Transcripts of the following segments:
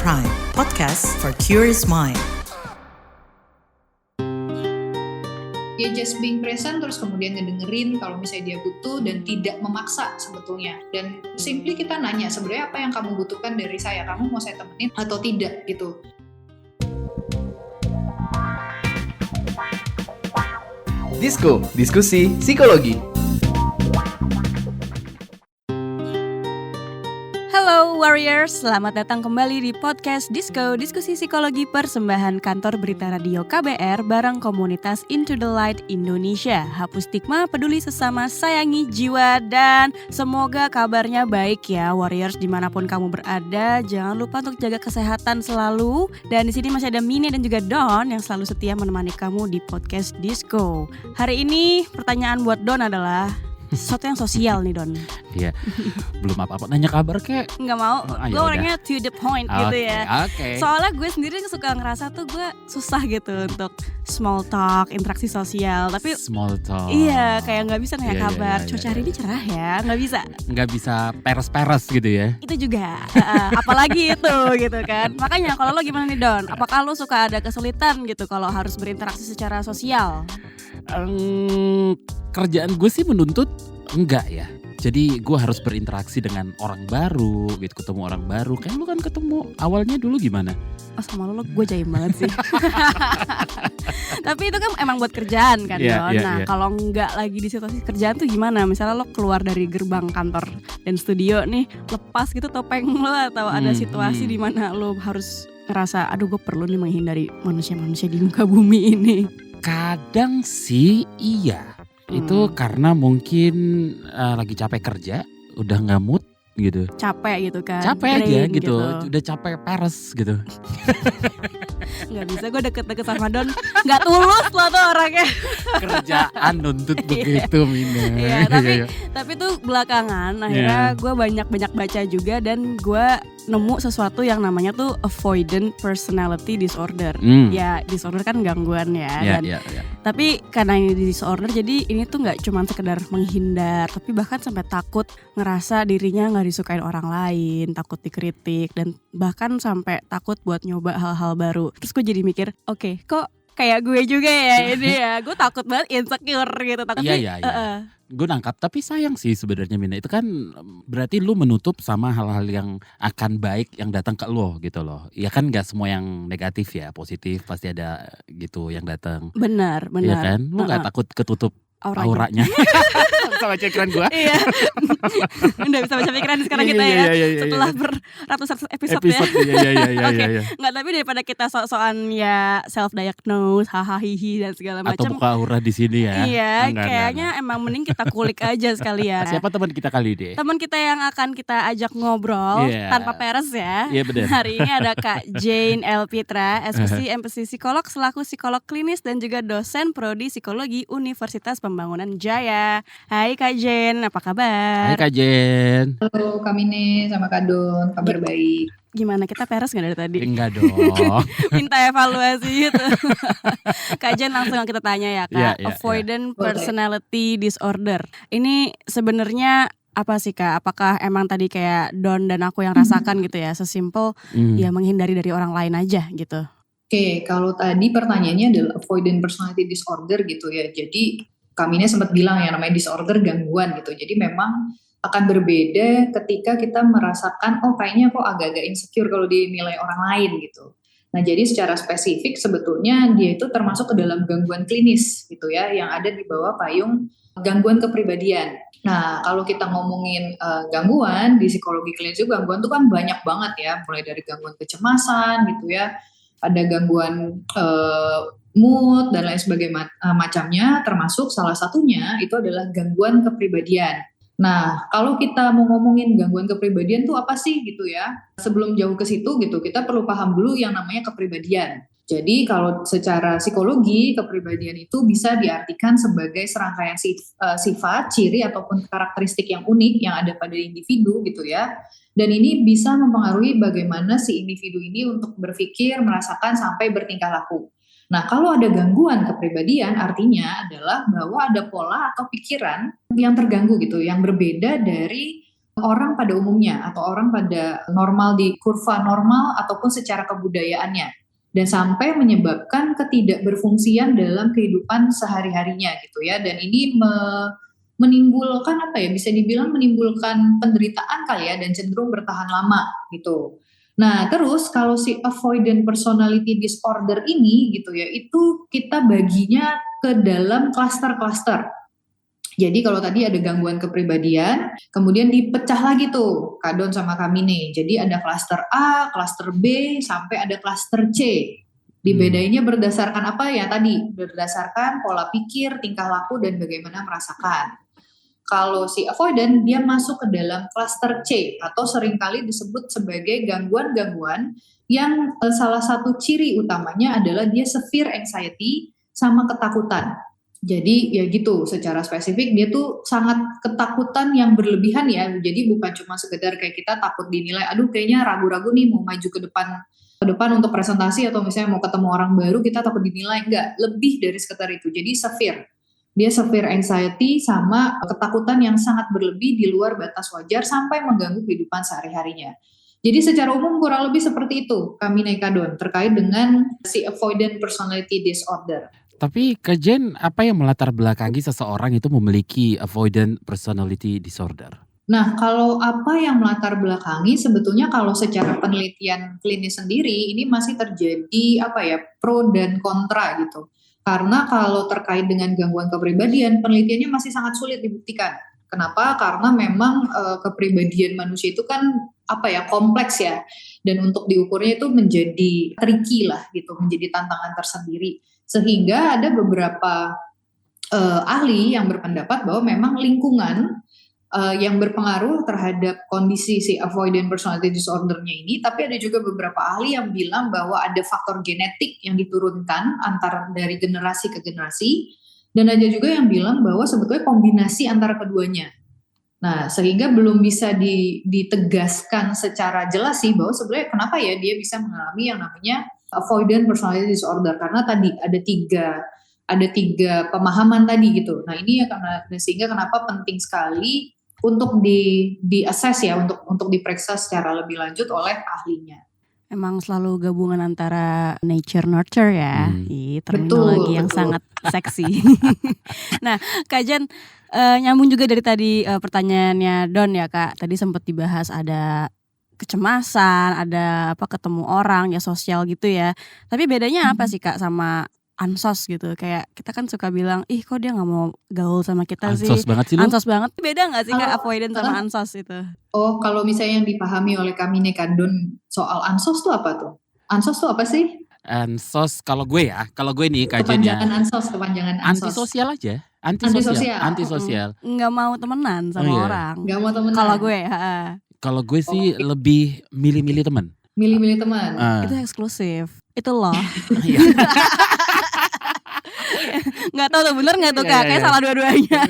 Prime, podcast for curious mind. Dia just being present, terus kemudian ngedengerin kalau misalnya dia butuh dan tidak memaksa sebetulnya. Dan simply kita nanya, sebenarnya apa yang kamu butuhkan dari saya? Kamu mau saya temenin atau tidak gitu. Disko, diskusi psikologi. Halo Warriors, selamat datang kembali di podcast Disko, diskusi psikologi persembahan kantor berita radio KBR bareng komunitas Into the Light Indonesia. Hapus stigma, peduli sesama, sayangi jiwa, dan semoga kabarnya baik ya Warriors dimanapun kamu berada. Jangan lupa untuk jaga kesehatan selalu. Dan di sini masih ada Mine dan juga Don yang selalu setia menemani kamu di podcast Disko. Hari ini pertanyaan buat Don adalah sesuatu yang sosial nih Don. Iya, belum apa-apa, nanya kabar kek. Nggak mau, gue orangnya to the point gitu ya. Oke. Soalnya gue sendiri suka ngerasa tuh gue susah gitu untuk small talk, interaksi sosial. Tapi small talk. iya, kayak nggak bisa nanya Iya, kabar. iya, Cuaca iya, hari ini cerah ya, nggak bisa. Nggak bisa peres-peres gitu ya. Itu juga, apalagi itu gitu kan. Makanya kalau lo gimana nih Don? Apakah lo suka ada kesulitan gitu kalau harus berinteraksi secara sosial? Kerjaan gue sih menuntut enggak ya. Jadi gue harus berinteraksi dengan orang baru gitu, ketemu orang baru. Kayak lu kan ketemu awalnya dulu gimana? Oh sama lo gue jaim banget sih. Tapi itu kan emang buat kerjaan kan Don. Nah kalau nggak lagi di situasi kerjaan tuh gimana? Misalnya lo keluar dari gerbang kantor dan studio nih, lepas gitu topeng lo atau ada situasi di mana lo harus ngerasa aduh gue perlu nih menghindari manusia-manusia di muka bumi ini. Kadang sih iya. Itu karena mungkin lagi capek kerja, udah nggak mood gitu. Capek gitu kan. Capek aja gitu. Udah capek peres gitu. Gak bisa gue deket-deket sama Don, gak tulus lo tuh orangnya. Kerjaan nuntut begitu Mina. Iya, tapi tuh belakangan akhirnya gue banyak baca juga dan gue nemu sesuatu yang namanya tuh avoidant personality disorder. Ya disorder kan gangguan ya. Tapi karena ini disorder jadi ini tuh gak cuma sekedar menghindar, tapi bahkan sampai takut ngerasa dirinya gak disukain orang lain, takut dikritik, dan bahkan sampai takut buat nyoba hal-hal baru. Terus gue jadi mikir, oke, kok kayak gue juga ya ini ya. Gue takut banget insecure gitu. Iya. Gue nangkap, tapi sayang sih sebenarnya Mina. Itu kan berarti lu menutup sama hal-hal yang akan baik yang datang ke lu gitu loh. Ya kan gak semua yang negatif ya, positif pasti ada gitu yang datang. Benar. Iya kan? Lu gak takut ketutup auranya? Bisa baca pikiran gue. Iya. Udah bisa baca pikiran sekarang kita ya. Setelah beratus-ratus episode ya. Iya. Nggak, tapi daripada kita sok-sokan ya self diagnose, hahaha hihi dan segala macam. Atau buka aura di sini ya. Iya, kayaknya emang mending kita kulik aja sekalian. Siapa teman kita kali deh? Teman kita yang akan kita ajak ngobrol tanpa peres ya. Iya benar. Hari ini ada Kak Jane Elpitra, MPC psikolog selaku psikolog klinis dan juga dosen prodi psikologi Universitas Pembangunan Jaya. Hai Kak Jen, apa kabar? Hai Kak Jen. Halo Kak Mine sama Kak Don, kabar baik. Gimana, kita peres gak dari tadi? Enggak dong. Minta evaluasi gitu. Kak Jen langsung kita tanya ya Kak. Avoidant personality disorder. Ini sebenarnya apa sih Kak? Apakah emang tadi kayak Don dan aku yang rasakan gitu ya? Sesimpel ya menghindari dari orang lain aja gitu. Oke, kalau tadi pertanyaannya adalah avoidant personality disorder gitu ya. Jadi kami sempat bilang ya namanya disorder gangguan gitu. Jadi memang akan berbeda ketika kita merasakan kayaknya kok agak-agak insecure kalau dinilai orang lain gitu. Nah jadi secara spesifik sebetulnya dia itu termasuk ke dalam gangguan klinis gitu ya, yang ada di bawah payung gangguan kepribadian. Nah kalau kita ngomongin gangguan di psikologi klinis itu gangguan itu kan banyak banget ya, mulai dari gangguan kecemasan gitu ya, ada gangguan mood dan lain sebagainya macamnya, termasuk salah satunya itu adalah gangguan kepribadian. Nah, kalau kita mau ngomongin gangguan kepribadian tuh apa sih gitu ya? Sebelum jauh ke situ gitu, kita perlu paham dulu yang namanya kepribadian. Jadi kalau secara psikologi, kepribadian itu bisa diartikan sebagai serangkaian sifat, ciri ataupun karakteristik yang unik yang ada pada individu gitu ya. Dan ini bisa mempengaruhi bagaimana si individu ini untuk berpikir, merasakan sampai bertingkah laku. Nah, kalau ada gangguan kepribadian artinya adalah bahwa ada pola atau pikiran yang terganggu gitu, yang berbeda dari orang pada umumnya atau orang pada normal di kurva normal ataupun secara kebudayaannya dan sampai menyebabkan ketidakberfungsian dalam kehidupan sehari-harinya gitu ya. Dan ini menimbulkan bisa dibilang menimbulkan penderitaan kali ya dan cenderung bertahan lama gitu. Nah, terus kalau si avoidant personality disorder ini gitu ya, itu kita baginya ke dalam klaster-klaster. Jadi kalau tadi ada gangguan kepribadian, kemudian dipecah lagi tuh Kak Don sama kami nih. Jadi ada klaster A, klaster B, sampai ada klaster C. Dibedainnya berdasarkan apa ya tadi? Berdasarkan pola pikir, tingkah laku, dan bagaimana merasakan. Kalau si avoidant dia masuk ke dalam klaster C atau seringkali disebut sebagai gangguan-gangguan yang salah satu ciri utamanya adalah dia severe anxiety sama ketakutan. Jadi ya gitu, secara spesifik dia tuh sangat ketakutan yang berlebihan ya. Jadi bukan cuma sekedar kayak kita takut dinilai, aduh kayaknya ragu-ragu nih mau maju ke depan untuk presentasi atau misalnya mau ketemu orang baru kita takut dinilai, enggak, lebih dari sekedar itu. Jadi severe. Dia severe anxiety sama ketakutan yang sangat berlebih di luar batas wajar sampai mengganggu kehidupan sehari-harinya. Jadi secara umum kurang lebih seperti itu kami Kak Don terkait dengan si avoidant personality disorder. Tapi Kak Jen, apa yang melatar belakangi seseorang itu memiliki avoidant personality disorder? Nah, kalau apa yang melatar belakangi sebetulnya kalau secara penelitian klinis sendiri ini masih terjadi pro dan kontra gitu. Karena kalau terkait dengan gangguan kepribadian, penelitiannya masih sangat sulit dibuktikan. Kenapa? Karena memang kepribadian manusia itu kan kompleks ya. Dan untuk diukurnya itu menjadi tricky lah gitu, menjadi tantangan tersendiri. Sehingga ada beberapa ahli yang berpendapat bahwa memang lingkungan yang berpengaruh terhadap kondisi si avoidant personality disorder-nya ini, tapi ada juga beberapa ahli yang bilang bahwa ada faktor genetik yang diturunkan antara dari generasi ke generasi, dan ada juga yang bilang bahwa sebetulnya kombinasi antara keduanya. Nah, sehingga belum bisa ditegaskan secara jelas sih bahwa sebenarnya kenapa ya dia bisa mengalami yang namanya avoidant personality disorder, karena tadi ada tiga pemahaman tadi gitu. Nah, ini ya sehingga kenapa penting sekali untuk di-assess ya, untuk diperiksa secara lebih lanjut oleh ahlinya. Emang selalu gabungan antara nature nurture ya, terminologi yang sangat seksi. Nah, Kak Jen, nyambung juga dari tadi pertanyaannya Don ya Kak. Tadi sempat dibahas ada kecemasan, ada ketemu orang ya, sosial gitu ya. Tapi bedanya apa sih Kak sama ansos gitu? Kayak kita kan suka bilang, ih kok dia gak mau gaul sama kita sih. Ansos banget sih lu. Ansos banget. Beda gak sih Kak avoidant sama ansos itu? Oh, kalau misalnya yang dipahami oleh kami Kak Don soal ansos tuh apa tuh? Ansos tuh apa sih? Ansos kalau gue nih Kak Jen ya. Kepanjangan ansos. Antisosial aja. Antisosial. Nggak mau temenan sama orang. Nggak mau temenan. Kalau gue, sih lebih milih-milih teman. Milih-milih teman. Itu eksklusif. Itu loh. Nggak tahu tuh bener nggak tuh Kak? Kayak salah dua-duanya.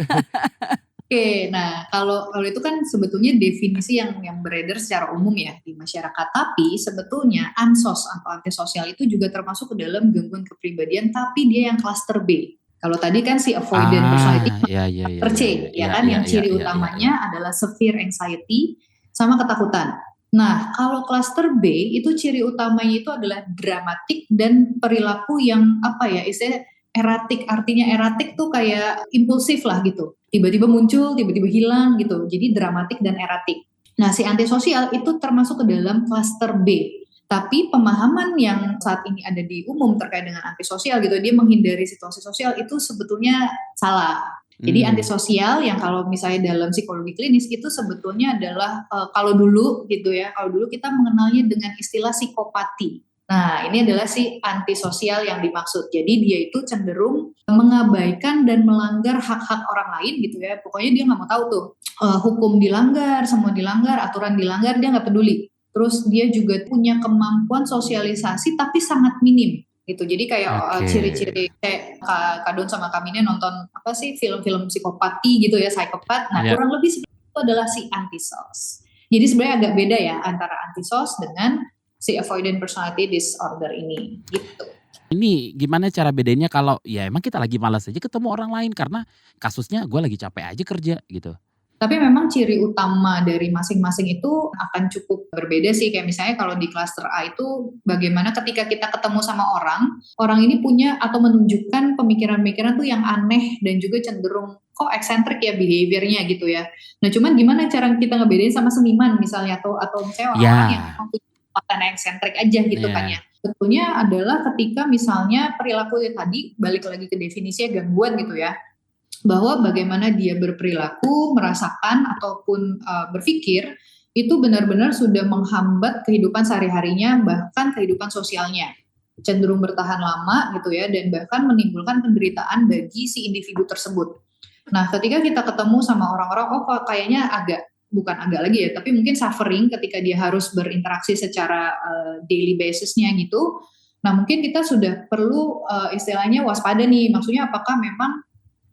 Oke, nah kalau itu kan sebetulnya definisi yang beredar secara umum ya di masyarakat. Tapi sebetulnya ansos atau antisosial itu juga termasuk ke dalam gangguan kepribadian, tapi dia yang klaster B. Kalau tadi kan si avoidant personality klaster C, yang ciri utamanya adalah severe anxiety sama ketakutan. Nah, kalau klaster B itu ciri utamanya itu adalah dramatik dan perilaku yang istilahnya eratik. Artinya eratik tuh kayak impulsif lah gitu. Tiba-tiba muncul, tiba-tiba hilang gitu. Jadi dramatik dan eratik. Nah, si antisosial itu termasuk ke dalam klaster B. Tapi pemahaman yang saat ini ada di umum terkait dengan antisosial gitu, dia menghindari situasi sosial itu sebetulnya salah. Jadi antisosial yang kalau misalnya dalam psikologi klinis itu sebetulnya adalah kalau dulu kita mengenalnya dengan istilah psikopati. Nah, ini adalah si antisosial yang dimaksud. Jadi dia itu cenderung mengabaikan dan melanggar hak-hak orang lain gitu ya. Pokoknya dia nggak mau tahu tuh hukum dilanggar, semua dilanggar, aturan dilanggar, dia nggak peduli. Terus dia juga punya kemampuan sosialisasi tapi sangat minim gitu. Jadi kayak ciri-ciri kayak Kak Don sama kami ini nonton film-film psikopati gitu ya, psikopat. Nah, kurang lebih seperti itu adalah si antisos. Jadi sebenarnya agak beda ya antara antisos dengan si avoidant personality disorder ini gitu. Ini gimana cara bedanya kalau ya emang kita lagi malas aja ketemu orang lain karena kasusnya gue lagi capek aja kerja gitu. Tapi memang ciri utama dari masing-masing itu akan cukup berbeda sih. Kayak misalnya kalau di cluster A itu bagaimana ketika kita ketemu sama orang ini punya atau menunjukkan pemikiran-pemikiran tuh yang aneh dan juga cenderung kok eksentrik ya behaviornya gitu ya. Nah cuman gimana cara kita ngebedain sama seniman misalnya atau misalnya orang yang memang punya kekuatan eksentrik aja gitu kan ya. Betulnya adalah ketika misalnya perilaku tadi balik lagi ke definisinya gangguan gitu ya. Bahwa bagaimana dia berperilaku, merasakan ataupun berpikir itu benar-benar sudah menghambat kehidupan sehari-harinya bahkan kehidupan sosialnya. Cenderung bertahan lama gitu ya dan bahkan menimbulkan penderitaan bagi si individu tersebut. Nah, ketika kita ketemu sama orang-orang kok kayaknya bukan agak lagi ya, tapi mungkin suffering ketika dia harus berinteraksi secara daily basisnya gitu. Nah, mungkin kita sudah perlu istilahnya waspada nih. Maksudnya apakah memang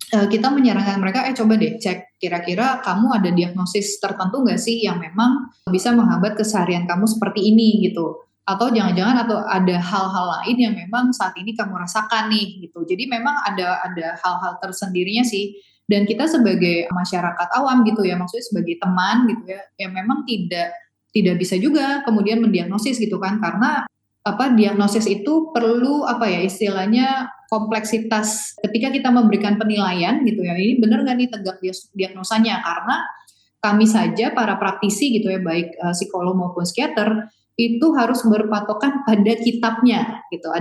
kita menyarankan mereka, coba deh cek kira-kira kamu ada diagnosis tertentu nggak sih yang memang bisa menghambat keseharian kamu seperti ini gitu. Atau jangan-jangan atau ada hal-hal lain yang memang saat ini kamu rasakan nih gitu. Jadi memang ada hal-hal tersendirinya sih. Dan kita sebagai masyarakat awam gitu ya, maksudnya sebagai teman gitu ya, yang memang tidak bisa juga kemudian mendiagnosis gitu kan, karena diagnosis itu perlu istilahnya kompleksitas ketika kita memberikan penilaian gitu ya, ini benar nggak nih tegak diagnosanya, karena kami saja para praktisi gitu ya, baik psikolog maupun psikiater itu harus berpatokan pada kitabnya gitu.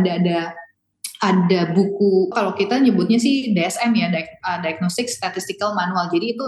Ada buku, kalau kita nyebutnya sih DSM ya, Diagnostic Statistical Manual. Jadi itu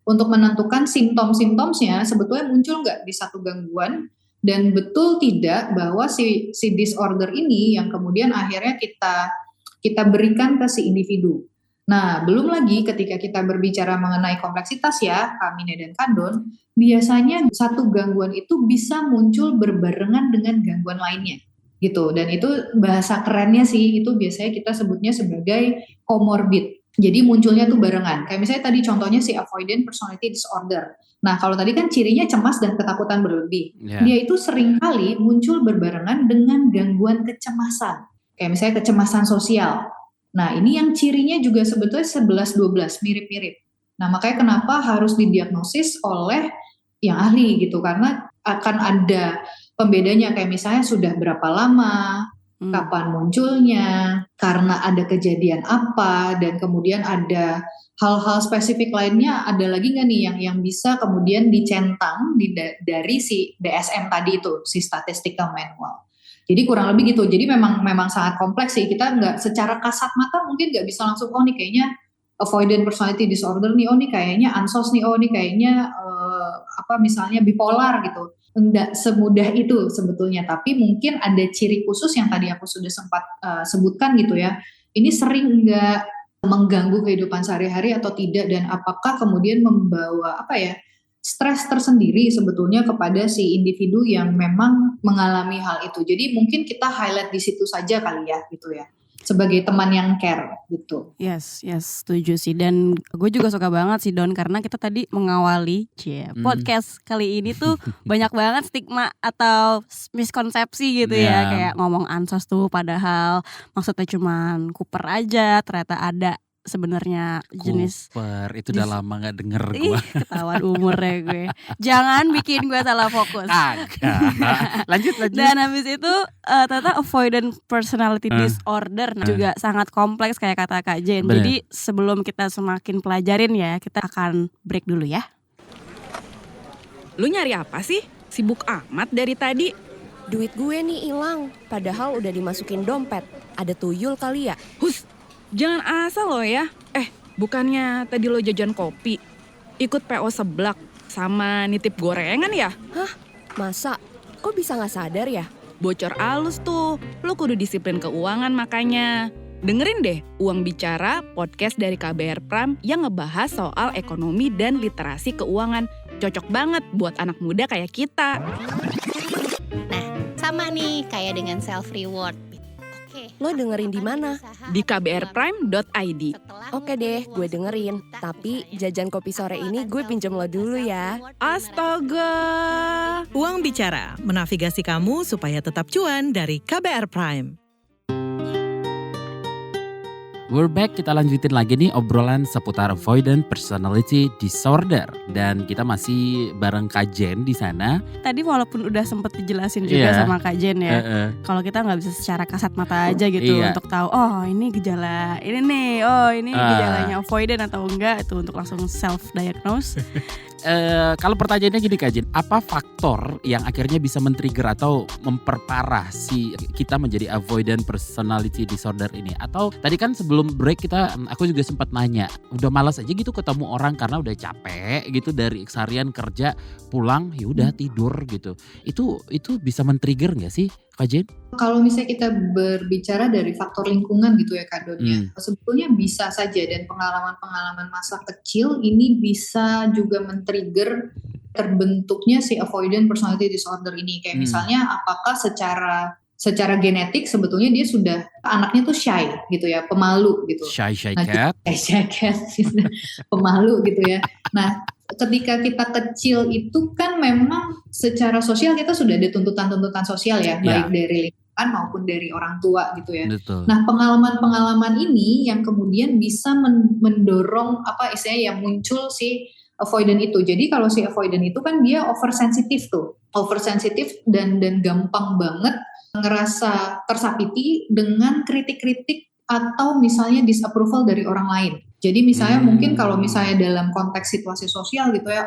untuk menentukan simptom-simptomnya sebetulnya muncul nggak di satu gangguan, dan betul tidak bahwa si disorder ini yang kemudian akhirnya kita berikan ke si individu. Nah, belum lagi ketika kita berbicara mengenai kompleksitas ya, Kamine dan Kadon, biasanya satu gangguan itu bisa muncul berbarengan dengan gangguan lainnya gitu. Dan itu bahasa kerennya sih, itu biasanya kita sebutnya sebagai comorbid. Jadi munculnya tuh barengan. Kayak misalnya tadi contohnya si avoidant personality disorder. Nah, kalau tadi kan cirinya cemas dan ketakutan berlebih. Dia itu seringkali muncul berbarengan dengan gangguan kecemasan. Kayak misalnya kecemasan sosial. Nah, ini yang cirinya juga sebetulnya 11-12, mirip-mirip. Nah, makanya kenapa harus didiagnosis oleh yang ahli gitu. Karena akan ada pembedanya, kayak misalnya sudah berapa lama, kapan munculnya, karena ada kejadian apa, dan kemudian ada hal-hal spesifik lainnya, ada lagi nggak nih yang bisa kemudian dicentang dari si DSM tadi itu, si Statistical Manual. Jadi kurang lebih gitu. Jadi memang sangat kompleks sih. Kita nggak secara kasat mata mungkin nggak bisa langsung nih kayaknya avoidant personality disorder nih, nih kayaknya ansos nih, nih kayaknya misalnya bipolar gitu. Enggak semudah itu sebetulnya, tapi mungkin ada ciri khusus yang tadi aku sudah sempat sebutkan gitu ya. Ini sering enggak mengganggu kehidupan sehari-hari atau tidak, dan apakah kemudian membawa stres tersendiri sebetulnya kepada si individu yang memang mengalami hal itu. Jadi mungkin kita highlight di situ saja kali ya gitu ya, sebagai teman yang care gitu. Yes, setuju sih. Dan gue juga suka banget sih Don, karena kita tadi mengawali podcast kali ini tuh banyak banget stigma atau miskonsepsi gitu ya. Kayak ngomong ansos tuh padahal maksudnya cuman Cooper aja, ternyata ada sebenarnya jenis Cooper. Itu udah lama gak denger gue. Ketahuan umurnya gue. Jangan bikin gue salah fokus. Lanjut. Dan habis itu ternyata avoidant personality disorder juga sangat kompleks kayak kata Kak Jen. Jadi sebelum kita semakin pelajarin ya, kita akan break dulu ya. Lu nyari apa sih? Sibuk amat dari tadi. Duit gue nih hilang, padahal udah dimasukin dompet. Ada tuyul kali ya? Hus, jangan asal lo ya. Bukannya tadi lo jajan kopi, ikut PO seblak, sama nitip gorengan ya? Hah? Masa? Kok bisa gak sadar ya? Bocor alus tuh, lo kudu disiplin keuangan makanya. Dengerin deh Uang Bicara, podcast dari KBR Prime yang ngebahas soal ekonomi dan literasi keuangan. Cocok banget buat anak muda kayak kita. Nah, sama nih kayak dengan self reward. Lo dengerin di mana? Di kbrprime.id. Oke deh, gue dengerin. Tapi jajan kopi sore ini gue pinjem lo dulu ya. Astaga. Uang Bicara, menavigasi kamu supaya tetap cuan dari KBR Prime. We're back, kita lanjutin lagi nih obrolan seputar avoidant personality disorder. Dan kita masih bareng Kak Jen di sana. Tadi walaupun udah sempet dijelasin juga sama Kak Jen ya. Kalau kita nggak bisa secara kasat mata aja gitu untuk tahu oh ini gejala ini nih, oh ini gejalanya avoidant atau enggak, itu untuk langsung self diagnose. Kalau pertanyaannya gini Kak Jen, apa faktor yang akhirnya bisa men-trigger atau memperparah si kita menjadi avoidant personality disorder ini? Atau tadi kan sebelum break aku juga sempat nanya, udah malas aja gitu ketemu orang karena udah capek gitu dari seharian kerja, pulang ya udah tidur gitu. Itu bisa men-trigger nggak sih Kak Jen? Kalau misalnya kita berbicara dari faktor lingkungan gitu ya Kak Don ya, sebetulnya bisa saja, dan pengalaman-pengalaman masa kecil ini bisa juga men-trigger terbentuknya si avoidant personality disorder ini. Kayak misalnya apakah secara genetik sebetulnya dia sudah anaknya tuh shy gitu ya, pemalu gitu. Shy cat. Shy cat, pemalu gitu ya. Nah, ketika kita kecil itu kan memang secara sosial kita sudah ada tuntutan-tuntutan sosial ya, baik dari lingkungan maupun dari orang tua gitu ya. Betul. Nah, pengalaman-pengalaman ini yang kemudian bisa mendorong istilahnya yang muncul si avoidant itu. Jadi kalau si avoidant itu kan dia oversensitif dan gampang banget ngerasa tersakiti dengan kritik-kritik atau misalnya disapproval dari orang lain. Jadi misalnya mungkin kalau misalnya dalam konteks situasi sosial gitu ya,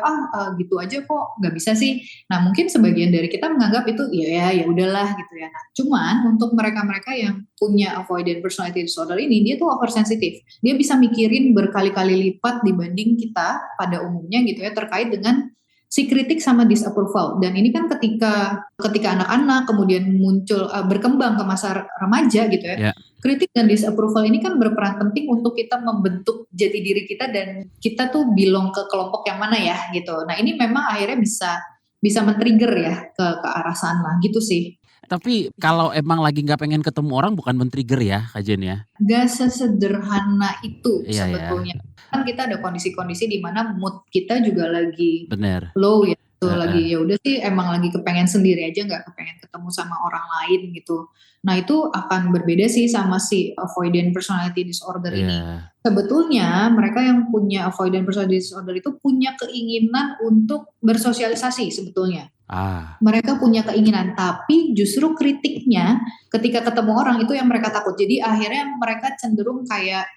gitu aja kok nggak bisa sih. Nah mungkin sebagian dari kita menganggap itu ya udahlah gitu ya. Nah cuman untuk mereka-mereka yang punya avoidant personality disorder ini, dia tuh oversensitif. Dia bisa mikirin berkali-kali lipat dibanding kita pada umumnya gitu ya, terkait dengan si kritik sama disapproval. Dan ini kan ketika anak-anak kemudian muncul berkembang ke masa remaja gitu ya. Kritik dan disapproval ini kan berperan penting untuk kita membentuk jati diri kita, dan kita tuh belong ke kelompok yang mana ya gitu. Nah, ini memang akhirnya bisa men-trigger ya ke arah sana gitu sih. Tapi kalau emang lagi nggak pengen ketemu orang bukan men-trigger ya Kak Jen ya? Gak sesederhana itu sebetulnya. Kan kita ada kondisi-kondisi di mana mood kita juga lagi low ya. Lagi ya udah sih emang lagi kepengen sendiri aja, nggak kepengen ketemu sama orang lain gitu. Nah itu akan berbeda sih sama si avoidant personality disorder ini. Sebetulnya mereka yang punya avoidant personality disorder itu punya keinginan untuk bersosialisasi sebetulnya. Mereka punya keinginan, tapi justru kritiknya ketika ketemu orang itu yang mereka takut. Jadi akhirnya mereka cenderung kayak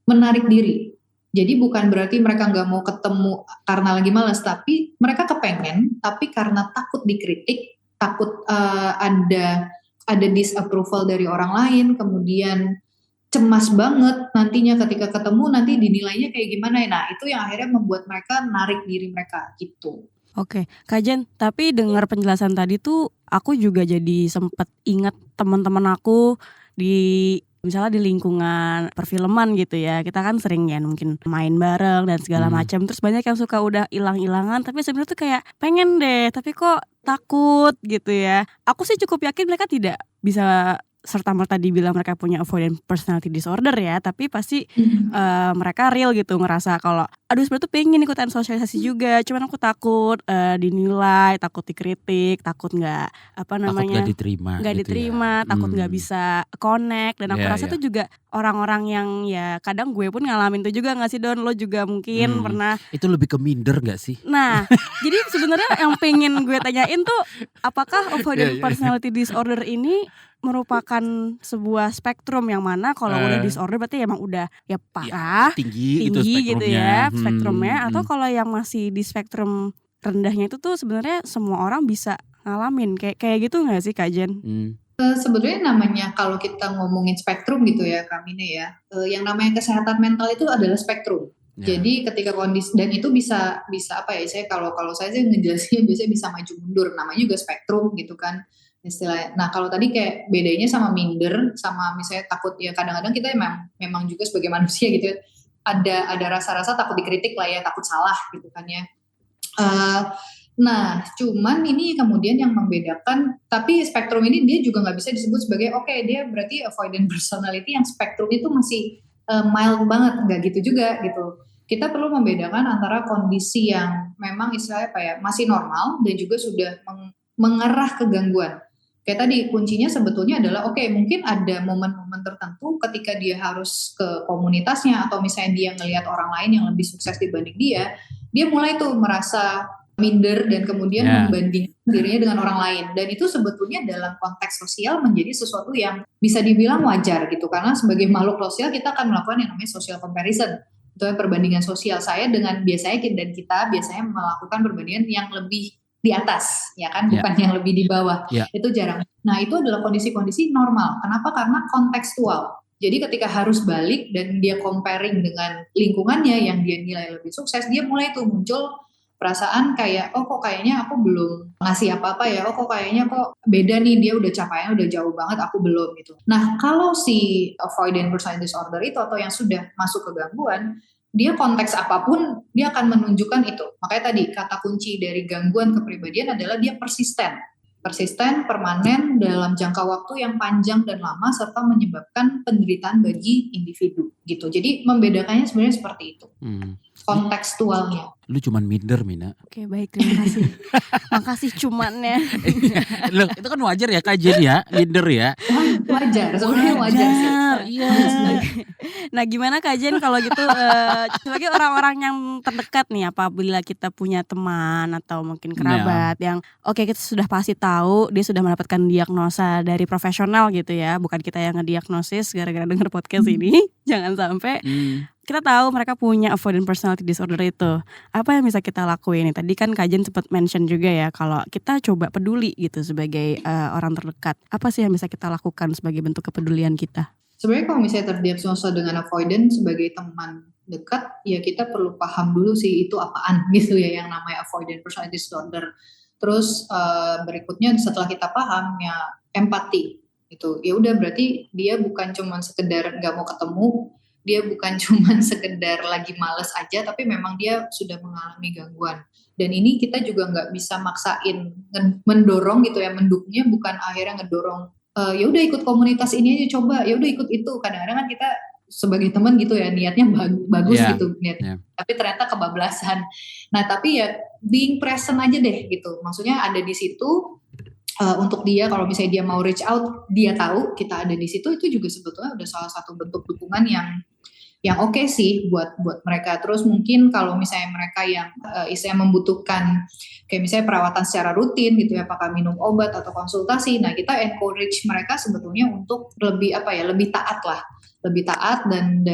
menarik diri. Jadi bukan berarti mereka nggak mau ketemu karena lagi malas, tapi mereka kepengen, tapi karena takut dikritik, takut ada disapproval dari orang lain, kemudian cemas banget nantinya ketika ketemu nanti dinilainya kayak gimana ya. Nah itu yang akhirnya membuat mereka narik diri mereka gitu. Oke, Kak Jen, tapi dengar penjelasan tadi tuh aku juga jadi sempet ingat teman-teman aku misalnya di lingkungan perfilman gitu ya, kita kan sering ya mungkin main bareng dan segala macam. Terus banyak yang suka udah hilang-hilangan, tapi sebenarnya tuh kayak pengen deh, tapi kok takut gitu ya. Aku sih cukup yakin mereka tidak bisa serta-merta dibilang mereka punya avoidant personality disorder ya, tapi pasti mereka real gitu ngerasa kalau aduh sebenarnya tuh pengen ikutan sosialisasi juga, cuman aku takut dinilai, takut dikritik, takut nggak takut nggak diterima, takut nggak bisa connect. Dan aku rasa tuh juga orang-orang yang ya kadang gue pun ngalamin tuh juga nggak sih Don, lo juga mungkin pernah. Itu lebih ke minder nggak sih? Nah jadi sebenarnya yang pengen gue tanyain tuh, apakah avoidant personality disorder ini merupakan sebuah spektrum yang mana kalau udah disorder berarti emang udah ya parah, tinggi gitu ya spektrumnya, atau kalau yang masih di spektrum rendahnya itu tuh sebenarnya semua orang bisa ngalamin kayak gitu nggak sih Kak Jen? Sebenarnya namanya kalau kita ngomongin spektrum gitu ya Kak Mine ya, yang namanya kesehatan mental itu adalah spektrum. Jadi ketika kondisi, dan itu bisa apa ya, saya kalau saya sih ngejelasin biasanya bisa maju mundur, namanya juga spektrum gitu kan istilahnya. Nah kalau tadi kayak bedanya sama minder sama misalnya takut ya, kadang-kadang kita memang juga sebagai manusia gitu ya, ada rasa-rasa takut dikritik lah ya, takut salah gitu kan ya. Nah cuman ini kemudian yang membedakan, tapi spektrum ini dia juga nggak bisa disebut sebagai dia berarti avoidant personality yang spektrum itu masih mild banget, nggak gitu juga gitu. Kita perlu membedakan antara kondisi yang memang istilahnya masih normal dan juga sudah mengarah ke gangguan. Kayak tadi kuncinya sebetulnya adalah oke, mungkin ada momen-momen tertentu ketika dia harus ke komunitasnya atau misalnya dia ngelihat orang lain yang lebih sukses dibanding dia mulai tuh merasa minder dan kemudian membandingkan dirinya dengan orang lain. Dan itu sebetulnya dalam konteks sosial menjadi sesuatu yang bisa dibilang wajar gitu, karena sebagai makhluk sosial kita akan melakukan yang namanya social comparison. Itu perbandingan sosial saya dengan biasanya dan kita biasanya melakukan perbandingan yang lebih di atas, ya kan, bukan yang lebih di bawah. Itu jarang. Nah, itu adalah kondisi-kondisi normal. Kenapa? Karena kontekstual. Jadi ketika harus balik dan dia comparing dengan lingkungannya yang dia nilai lebih sukses, dia mulai tuh muncul perasaan kayak, oh kok kayaknya aku belum ngasih apa-apa ya, oh kok kayaknya kok beda nih, dia udah capaiannya udah jauh banget, aku belum gitu. Nah, kalau si avoidant personality disorder itu atau yang sudah masuk ke gangguan, dia konteks apapun dia akan menunjukkan itu. Makanya tadi kata kunci dari gangguan kepribadian adalah dia persisten, permanen dalam jangka waktu yang panjang dan lama serta menyebabkan penderitaan bagi individu gitu. Jadi membedakannya sebenarnya seperti itu. Kontekstualnya. Lu cuman minder, Mina. Oke, baik, terima kasih. Makasih cumannya. Loh, itu kan wajar ya Kak Jen ya, minder ya. Wajar, sebenarnya wajar sih. Iya. Nah, gimana Kak Jen kalau gitu sebagai orang-orang yang terdekat nih, apabila kita punya teman atau mungkin kerabat yang kita sudah pasti tahu dia sudah mendapatkan diagnosa dari profesional gitu ya, bukan kita yang ngediagnosis gara-gara denger podcast ini. Jangan sampai kita tahu mereka punya avoidant personality disorder itu. Apa yang bisa kita lakuin nih? Tadi kan Kak Jen sempat mention juga ya kalau kita coba peduli gitu sebagai orang terdekat. Apa sih yang bisa kita lakukan sebagai bentuk kepedulian kita? Sebenarnya kalau misalnya terdiagnosa dengan avoidant sebagai teman dekat, ya kita perlu paham dulu sih itu apaan gitu ya yang namanya avoidant personality disorder. Terus berikutnya setelah kita paham ya empati gitu. Ya udah berarti dia bukan cuma sekedar nggak mau ketemu, dia bukan cuma sekedar lagi males aja, tapi memang dia sudah mengalami gangguan. Dan ini kita juga nggak bisa maksain mendorong gitu ya, mendukungnya bukan akhirnya ngedorong ya udah ikut komunitas ini aja coba, ya udah ikut itu. Kadang-kadang kan kita sebagai teman gitu ya niatnya bagus gitu niatnya, tapi ternyata kebablasan. Nah tapi ya being present aja deh gitu, maksudnya ada di situ. Untuk dia kalau misalnya dia mau reach out, dia tahu kita ada di situ, itu juga sebetulnya udah salah satu bentuk dukungan yang oke sih buat mereka. Terus mungkin kalau misalnya mereka yang istilahnya membutuhkan kayak misalnya perawatan secara rutin gitu ya, apakah minum obat atau konsultasi, nah kita encourage mereka sebetulnya untuk lebih taat dan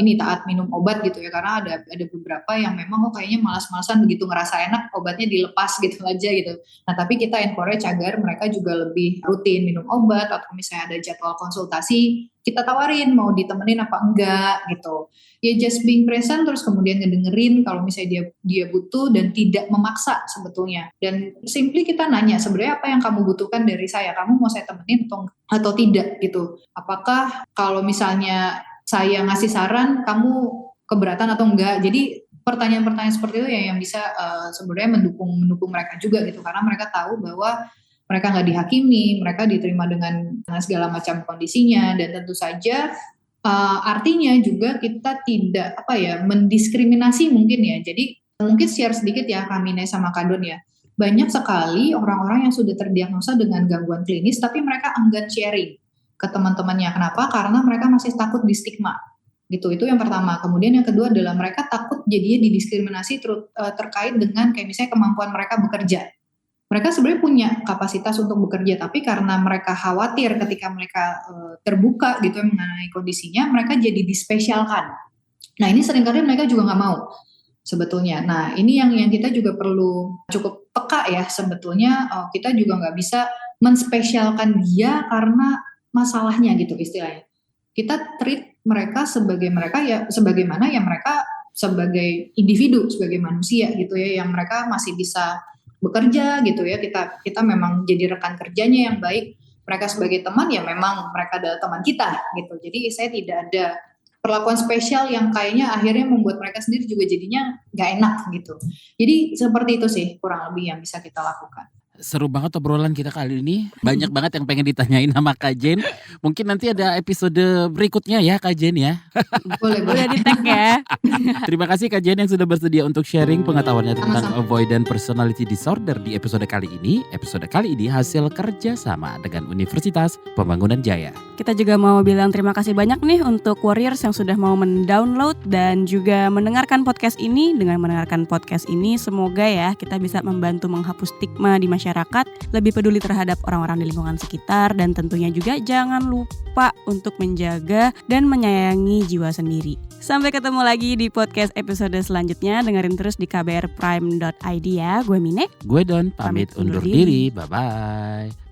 ini taat minum obat gitu ya, karena ada beberapa yang memang kayaknya malas-malasan begitu ngerasa enak obatnya dilepas gitu aja gitu. Nah tapi kita encourage agar mereka juga lebih rutin minum obat, atau misalnya ada jadwal konsultasi kita tawarin mau ditemenin apa enggak gitu. Ya just being present, terus kemudian ngedengerin kalau misalnya dia butuh dan tidak memaksa sebetulnya. Dan simply kita nanya sebenarnya apa yang kamu butuhkan dari saya, kamu mau saya temenin atau tidak gitu. Apakah kalau misalnya saya ngasih saran kamu keberatan atau enggak. Jadi pertanyaan-pertanyaan seperti itu yang bisa sebenarnya mendukung mereka juga gitu, karena mereka tahu bahwa mereka nggak dihakimi, mereka diterima dengan segala macam kondisinya. Dan tentu saja artinya juga kita tidak mendiskriminasi mungkin ya. Jadi mungkin share sedikit ya Kamine sama Kadon ya. Banyak sekali orang-orang yang sudah terdiagnosa dengan gangguan klinis tapi mereka enggan sharing ke teman-temannya. Kenapa? Karena mereka masih takut di stigma. Gitu, itu yang pertama. Kemudian yang kedua adalah mereka takut jadinya didiskriminasi terkait dengan kayak misalnya kemampuan mereka bekerja. Mereka sebenarnya punya kapasitas untuk bekerja, tapi karena mereka khawatir ketika mereka terbuka gitu mengenai kondisinya, mereka jadi dispesialkan. Nah ini seringkali mereka juga nggak mau sebetulnya. Nah ini yang kita juga perlu cukup peka ya sebetulnya. Kita juga nggak bisa menspesialkan dia karena masalahnya gitu istilahnya. Kita treat mereka sebagaimana ya mereka sebagai individu, sebagai manusia gitu ya, yang mereka masih bisa bekerja gitu ya, kita memang jadi rekan kerjanya yang baik. Mereka sebagai teman ya memang mereka adalah teman kita gitu. Jadi saya tidak ada perlakuan spesial yang kayaknya akhirnya membuat mereka sendiri juga jadinya gak enak gitu. Jadi seperti itu sih kurang lebih yang bisa kita lakukan. Seru banget obrolan kita kali ini. Banyak banget yang pengen ditanyain sama Kak Jen. Mungkin nanti ada episode berikutnya ya Kak Jen ya. Boleh. Udah di tag ya. Terima kasih Kak Jen yang sudah bersedia untuk sharing pengetahuannya tentang Sama-sama. avoidant personality disorder di episode kali ini. Episode kali ini hasil kerjasama dengan Universitas Pembangunan Jaya. Kita juga mau bilang terima kasih banyak nih untuk Warriors yang sudah mau mendownload dan juga mendengarkan podcast ini. Dengan mendengarkan podcast ini semoga ya kita bisa membantu menghapus stigma di masyarakat, lebih peduli terhadap orang-orang di lingkungan sekitar, dan tentunya juga jangan lupa untuk menjaga dan menyayangi jiwa sendiri. Sampai ketemu lagi di podcast episode selanjutnya. Dengerin terus di kbrprime.id ya. Gue Mine. Gue Don, pamit undur diri. Bye-bye.